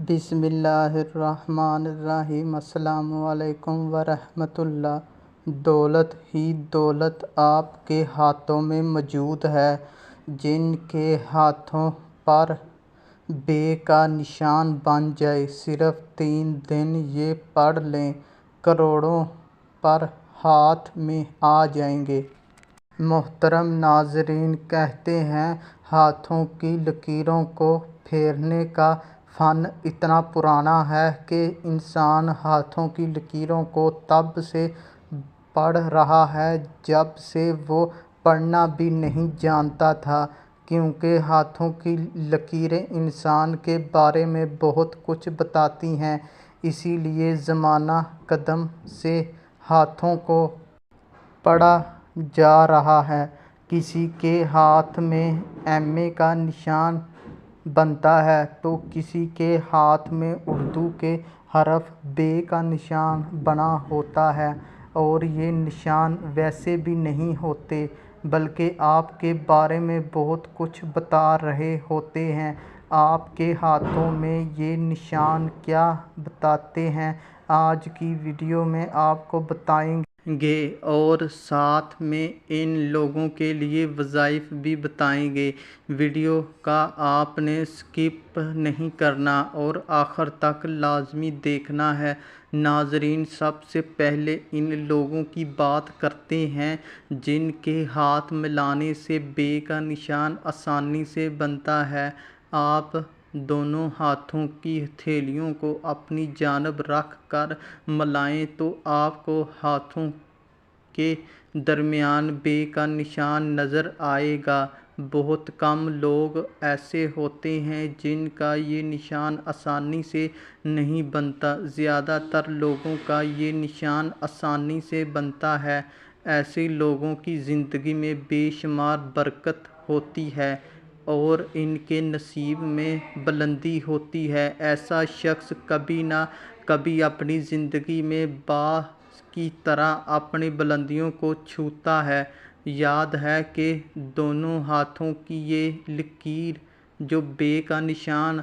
بسم اللہ الرحمن الرحیم۔ السلام علیکم ورحمۃ اللہ۔ دولت ہی دولت آپ کے ہاتھوں میں موجود ہے، جن کے ہاتھوں پر بے کا نشان بن جائے، صرف 3 دن یہ پڑھ لیں، کروڑوں پر ہاتھ میں آ جائیں گے۔ محترم ناظرین، کہتے ہیں ہاتھوں کی لکیروں کو پھیرنے کا فن اتنا پرانا ہے کہ انسان ہاتھوں کی لکیروں کو تب سے پڑھ رہا ہے جب سے وہ پڑھنا بھی نہیں جانتا تھا، کیونکہ ہاتھوں کی لکیریں انسان کے بارے میں بہت کچھ بتاتی ہیں۔ اسی لیے زمانہ قدم سے ہاتھوں کو پڑھا جا رہا ہے۔ کسی کے ہاتھ میں M کا نشان بنتا ہے تو کسی کے ہاتھ میں اردو کے حرف ب کا نشان بنا ہوتا ہے، اور یہ نشان ویسے بھی نہیں ہوتے، بلکہ آپ کے بارے میں بہت کچھ بتا رہے ہوتے ہیں۔ آپ کے ہاتھوں میں یہ نشان کیا بتاتے ہیں، آج کی ویڈیو میں آپ کو بتائیں گے، اور ساتھ میں ان لوگوں کے لیے وظائف بھی بتائیں گے۔ ویڈیو کا آپ نے سکپ نہیں کرنا اور آخر تک لازمی دیکھنا ہے۔ ناظرین، سب سے پہلے ان لوگوں کی بات کرتے ہیں جن کے ہاتھ ملانے سے ب کا نشان آسانی سے بنتا ہے۔ آپ دونوں ہاتھوں کی ہتھیلیوں کو اپنی جانب رکھ کر ملائیں تو آپ کو ہاتھوں کے درمیان ب کا نشان نظر آئے گا۔ بہت کم لوگ ایسے ہوتے ہیں جن کا یہ نشان آسانی سے نہیں بنتا، زیادہ تر لوگوں کا یہ نشان آسانی سے بنتا ہے۔ ایسے لوگوں کی زندگی میں بے شمار برکت ہوتی ہے اور ان کے نصیب میں بلندی ہوتی ہے۔ ایسا شخص کبھی نہ کبھی اپنی زندگی میں باز کی طرح اپنی بلندیوں کو چھوتا ہے۔ یاد ہے کہ دونوں ہاتھوں کی یہ لکیر جو ب کا نشان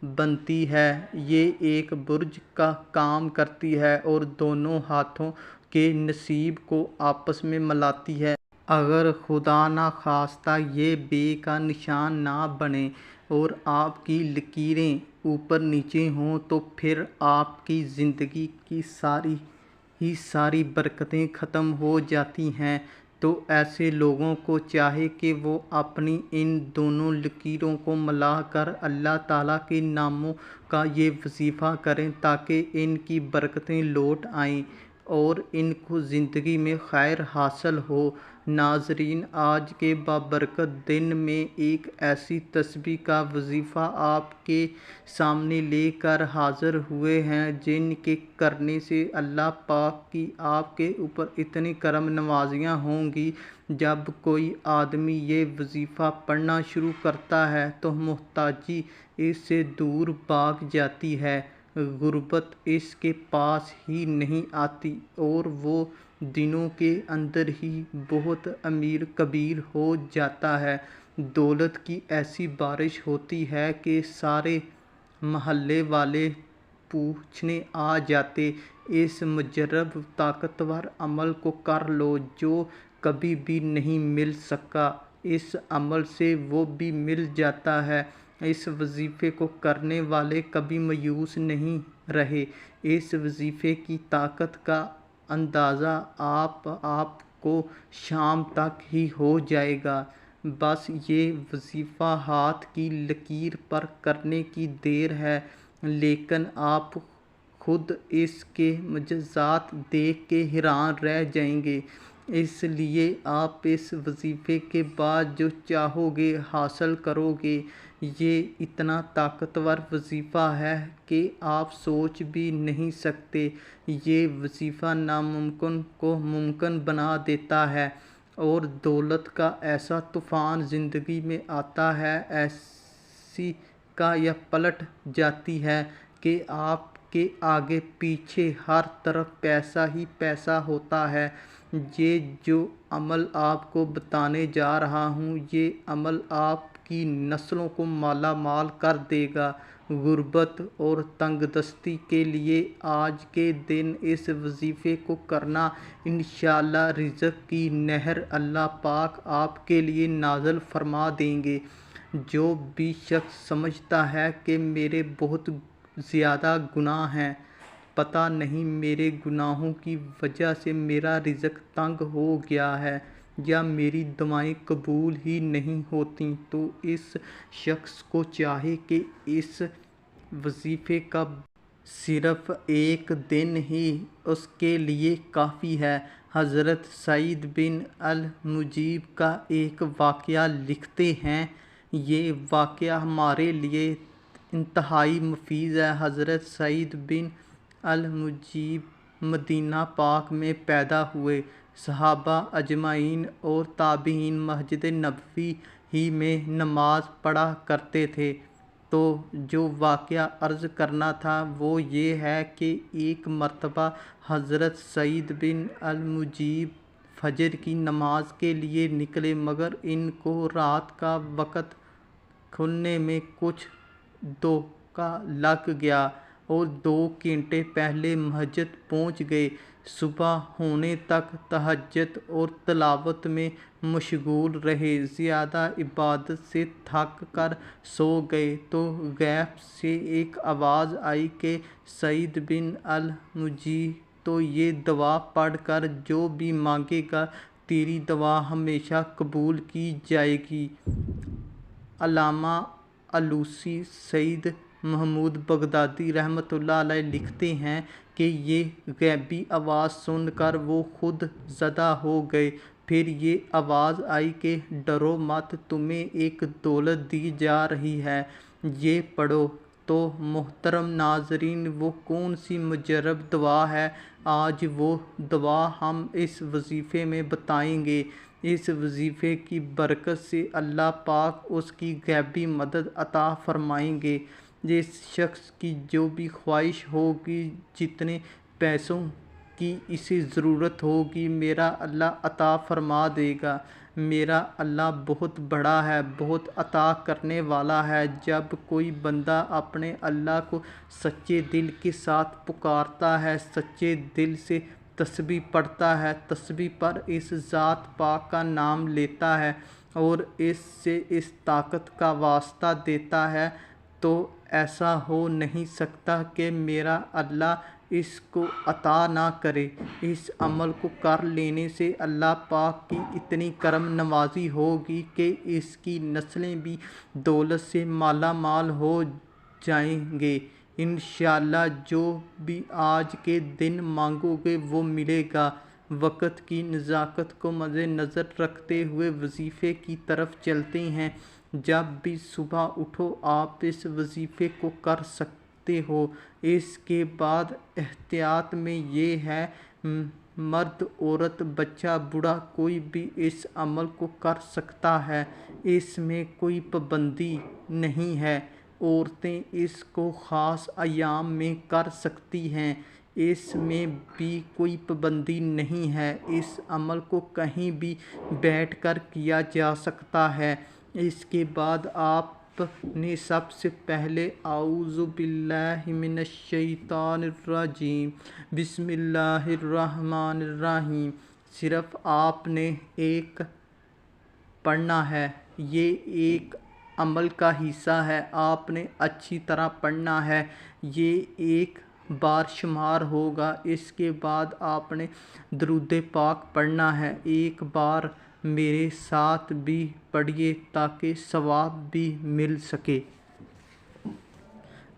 بنتی ہے، یہ ایک برج کا کام کرتی ہے اور دونوں ہاتھوں کے نصیب کو آپس میں ملاتی ہے۔ اگر خدا نخواستہ یہ ب کا نشان نہ بنے اور آپ کی لکیریں اوپر نیچے ہوں تو پھر آپ کی زندگی کی ساری برکتیں ختم ہو جاتی ہیں۔ تو ایسے لوگوں کو چاہیے کہ وہ اپنی ان دونوں لکیروں کو ملا کر اللہ تعالیٰ کے ناموں کا یہ وظیفہ کریں تاکہ ان کی برکتیں لوٹ آئیں اور ان کو زندگی میں خیر حاصل ہو۔ ناظرین، آج کے بابرکت دن میں ایک ایسی تسبیح کا وظیفہ آپ کے سامنے لے کر حاضر ہوئے ہیں جن کے کرنے سے اللہ پاک کی آپ کے اوپر اتنی کرم نوازیاں ہوں گی۔ جب کوئی آدمی یہ وظیفہ پڑھنا شروع کرتا ہے تو محتاجی اس سے دور بھاگ جاتی ہے، غربت اس کے پاس ہی نہیں آتی اور وہ دنوں کے اندر ہی بہت امیر کبیر ہو جاتا ہے۔ دولت کی ایسی بارش ہوتی ہے کہ سارے محلے والے پوچھنے آ جاتے، اس مجرب طاقتور عمل کو کر لو جو کبھی بھی نہیں مل سکا۔ اس عمل سے وہ بھی مل جاتا ہے۔ اس وظیفے کو کرنے والے کبھی مایوس نہیں رہے۔ اس وظیفے کی طاقت کا اندازہ آپ کو شام تک ہی ہو جائے گا۔ بس یہ وظیفہ ہاتھ کی لکیر پر کرنے کی دیر ہے، لیکن آپ خود اس کے معجزات دیکھ کے حیران رہ جائیں گے۔ اس لیے آپ اس وظیفے کے بعد جو چاہو گے حاصل کرو گے۔ یہ اتنا طاقتور وظیفہ ہے کہ آپ سوچ بھی نہیں سکتے۔ یہ وظیفہ ناممکن کو ممکن بنا دیتا ہے اور دولت کا ایسا طوفان زندگی میں آتا ہے، ایسی کا یہ پلٹ جاتی ہے کہ آپ کے آگے پیچھے ہر طرف پیسہ ہی پیسہ ہوتا ہے۔ یہ جو عمل آپ کو بتانے جا رہا ہوں، یہ عمل آپ کی نسلوں کو مالا مال کر دے گا۔ غربت اور تنگ دستی کے لیے آج کے دن اس وظیفے کو کرنا، انشاءاللہ رزق کی نہر اللہ پاک آپ کے لیے نازل فرما دیں گے۔ جو بھی شخص سمجھتا ہے کہ میرے بہت زیادہ گناہ ہیں، پتہ نہیں میرے گناہوں کی وجہ سے میرا رزق تنگ ہو گیا ہے یا میری دعائیں قبول ہی نہیں ہوتیں، تو اس شخص کو چاہے کہ اس وظیفے کا صرف ایک دن ہی اس کے لیے کافی ہے۔ حضرت سعید بن المجیب کا ایک واقعہ لکھتے ہیں، یہ واقعہ ہمارے لیے انتہائی مفید ہے۔ حضرت سعید بن المجیب مدینہ پاک میں پیدا ہوئے۔ صحابہ اجمعین اور تابعین مسجد نبوی ہی میں نماز پڑھا کرتے تھے۔ تو جو واقعہ عرض کرنا تھا وہ یہ ہے کہ ایک مرتبہ حضرت سعید بن المجیب فجر کی نماز کے لیے نکلے، مگر ان کو رات کا وقت کھلنے میں کچھ دھوکہ لگ گیا اور 2 گھنٹے پہلے مسجد پہنچ گئے۔ صبح ہونے تک تہجد اور تلاوت میں مشغول رہے، زیادہ عبادت سے تھک کر سو گئے تو غیب سے ایک آواز آئی کہ سعید بن المجیب تو یہ دعا پڑھ کر جو بھی مانگے گا تیری دعا ہمیشہ قبول کی جائے گی۔ علامہ آلوسی سید محمود بغدادی رحمۃ اللہ علیہ لکھتے ہیں کہ یہ غیبی آواز سن کر وہ خود زدہ ہو گئے۔ پھر یہ آواز آئی کہ ڈرو مت، تمہیں ایک دولت دی جا رہی ہے، یہ پڑھو۔ تو محترم ناظرین، وہ کون سی مجرب دعا ہے؟ آج وہ دعا ہم اس وظیفے میں بتائیں گے۔ اس وظیفے کی برکت سے اللہ پاک اس کی غیبی مدد عطا فرمائیں گے۔ جس شخص کی جو بھی خواہش ہوگی، جتنے پیسوں کی اسے ضرورت ہوگی، میرا اللہ عطا فرما دے گا۔ میرا اللہ بہت بڑا ہے، بہت عطا کرنے والا ہے۔ جب کوئی بندہ اپنے اللہ کو سچے دل کے ساتھ پکارتا ہے، سچے دل سے تسبیح پڑھتا ہے، تسبیح پر اس ذات پاک کا نام لیتا ہے اور اس سے اس طاقت کا واسطہ دیتا ہے، تو ایسا ہو نہیں سکتا کہ میرا اللہ اس کو عطا نہ کرے۔ اس عمل کو کر لینے سے اللہ پاک کی اتنی کرم نوازی ہوگی کہ اس کی نسلیں بھی دولت سے مالا مال ہو جائیں گے۔ انشاءاللہ جو بھی آج کے دن مانگو گے وہ ملے گا۔ وقت کی نزاکت کو مد نظر رکھتے ہوئے وظیفے کی طرف چلتے ہیں۔ جب بھی صبح اٹھو آپ اس وظیفے کو کر سکتے ہو۔ اس کے بعد احتیاط میں یہ ہے، مرد، عورت، بچہ، بوڑھا کوئی بھی اس عمل کو کر سکتا ہے، اس میں کوئی پابندی نہیں ہے۔ عورتیں اس کو خاص ایام میں کر سکتی ہیں، اس میں بھی کوئی پابندی نہیں ہے۔ اس عمل کو کہیں بھی بیٹھ کر کیا جا سکتا ہے۔ اس کے بعد آپ نے سب سے پہلے اعوذ باللہ من الشیطان الرجیم، بسم اللہ الرحمن الرحیم، صرف آپ نے ایک پڑھنا ہے۔ یہ ایک عمل کا حصہ ہے، آپ نے اچھی طرح پڑھنا ہے۔ یہ ایک بار شمار ہوگا۔ اس کے بعد آپ نے درود پاک پڑھنا ہے۔ ایک بار میرے ساتھ بھی پڑھیے تاکہ ثواب بھی مل سکے۔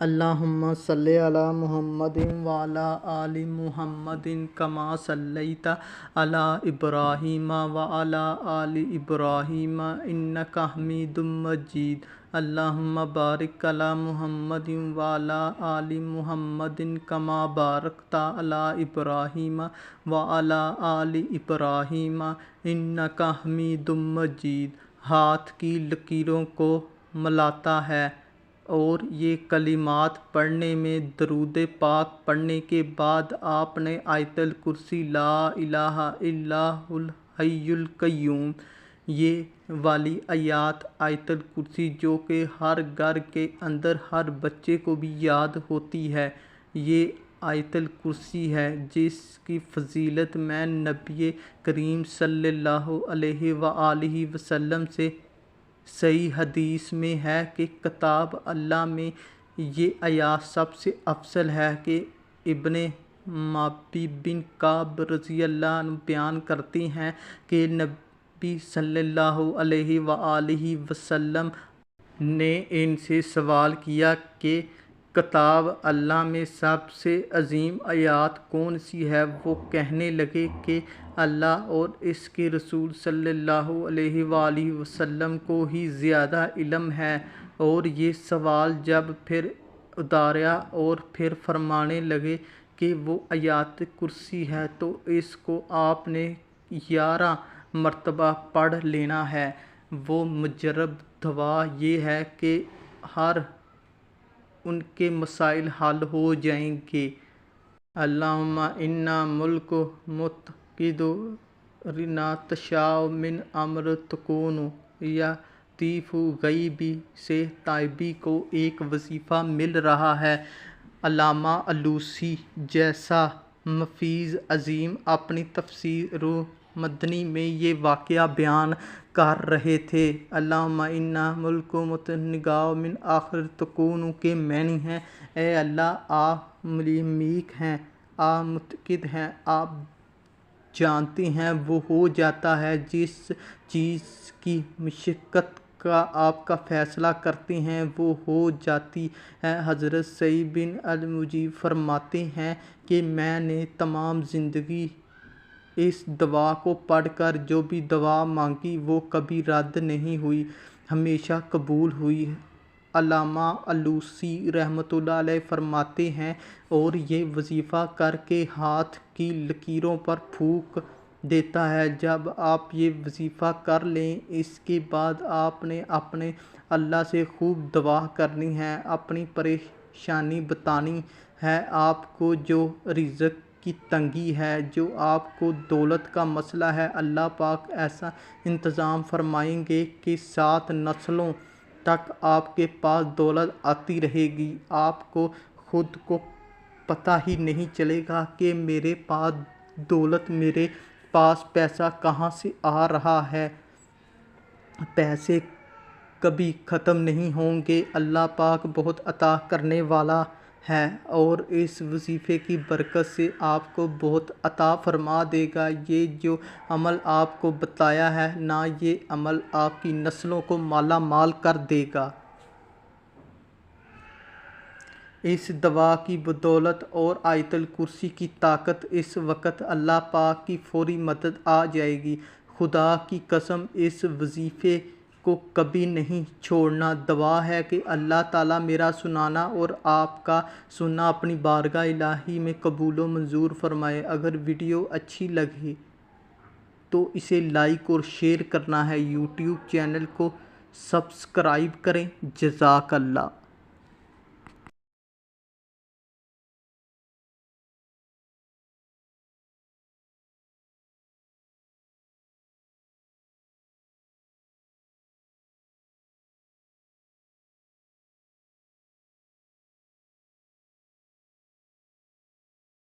اللہم صلی علی محمد وعلی آل محمد کما صلیت علی ابراہیم وعلی آل ابراہیم انک حمید مجید۔ اللہم بارک علی محمد وعلی آل محمد کما بارکت علی ابراہیم وعلی آل ابراہیم انک حمید مجید۔ ہاتھ کی لکیروں کو ملاتا ہے اور یہ کلمات پڑھنے میں درود پاک پڑھنے کے بعد آپ نے آیت الکرسی لا الہ الا الحی القیوم یہ والی آیت آیت الکرسی جو کہ ہر گھر کے اندر ہر بچے کو بھی یاد ہوتی ہے، یہ آیت الکرسی ہے جس کی فضیلت میں نبی کریم صلی اللہ علیہ وآلہ وسلم سے صحیح حدیث میں ہے کہ کتاب اللہ میں یہ آیات سب سے افضل ہے کہ ابن مابی بن کعب رضی اللہ عنہ بیان کرتے ہیں کہ نبی صلی اللہ علیہ وآلہ وسلم نے ان سے سوال کیا کہ کتاب اللہ میں سب سے عظیم آیات کون سی ہے؟ وہ کہنے لگے کہ اللہ اور اس کے رسول صلی اللہ علیہ وآلہ وسلم کو ہی زیادہ علم ہے۔ اور یہ سوال جب پھر اداریا اور پھر فرمانے لگے کہ وہ آیت کرسی ہے تو اس کو آپ نے 11 مرتبہ پڑھ لینا ہے۔ وہ مجرب دعا یہ ہے کہ ہر ان کے مسائل حل ہو جائیں گے۔ اللہم انا ملک متقد رنا تشاء من امر تکون یا طیف غیبی سے تائبی کو ایک وظیفہ مل رہا ہے۔ علامہ آلوسی جیسا مفیض عظیم اپنی تفسیر مدنی میں یہ واقعہ بیان کر رہے تھے۔ اللہم انا ملک متنگاؤ من آخر تکون کے معنی ہیں اے اللہ آپ ملیک ہیں، آپ متقد ہیں، آپ جانتے ہیں وہ ہو جاتا ہے جس چیز کی مشقت کا آپ کا فیصلہ کرتے ہیں وہ ہو جاتی ہے۔ حضرت سعید بن المجیب فرماتے ہیں کہ میں نے تمام زندگی اس دعا کو پڑھ کر جو بھی دعا مانگی وہ کبھی رد نہیں ہوئی، ہمیشہ قبول ہوئی۔ علامہ آلوسی رحمۃ اللہ علیہ فرماتے ہیں اور یہ وظیفہ کر کے ہاتھ کی لکیروں پر پھونک دیتا ہے۔ جب آپ یہ وظیفہ کر لیں اس کے بعد آپ نے اپنے اللہ سے خوب دعا کرنی ہے، اپنی پریشانی بتانی ہے، آپ کو جو رزق کی تنگی ہے، جو آپ کو دولت کا مسئلہ ہے، اللہ پاک ایسا انتظام فرمائیں گے کہ 7 نسلوں تک آپ کے پاس دولت آتی رہے گی، آپ کو خود کو پتہ ہی نہیں چلے گا کہ میرے پاس دولت، میرے پاس پیسہ کہاں سے آ رہا ہے۔ پیسے کبھی ختم نہیں ہوں گے، اللہ پاک بہت عطا کرنے والا ہے اور اس وظیفے کی برکت سے آپ کو بہت عطا فرما دے گا۔ یہ جو عمل آپ کو بتایا ہے نا، یہ عمل آپ کی نسلوں کو مالا مال کر دے گا۔ اس دعا کی بدولت اور آیت الکرسی کی طاقت اس وقت اللہ پاک کی فوری مدد آ جائے گی۔ خدا کی قسم اس وظیفے کو کبھی نہیں چھوڑنا۔ دعا ہے کہ اللہ تعالیٰ میرا سنانا اور آپ کا سننا اپنی بارگاہ الہی میں قبول و منظور فرمائے۔ اگر ویڈیو اچھی لگے تو اسے لائک اور شیئر کرنا ہے۔ یوٹیوب چینل کو سبسکرائب کریں۔ جزاک اللہ۔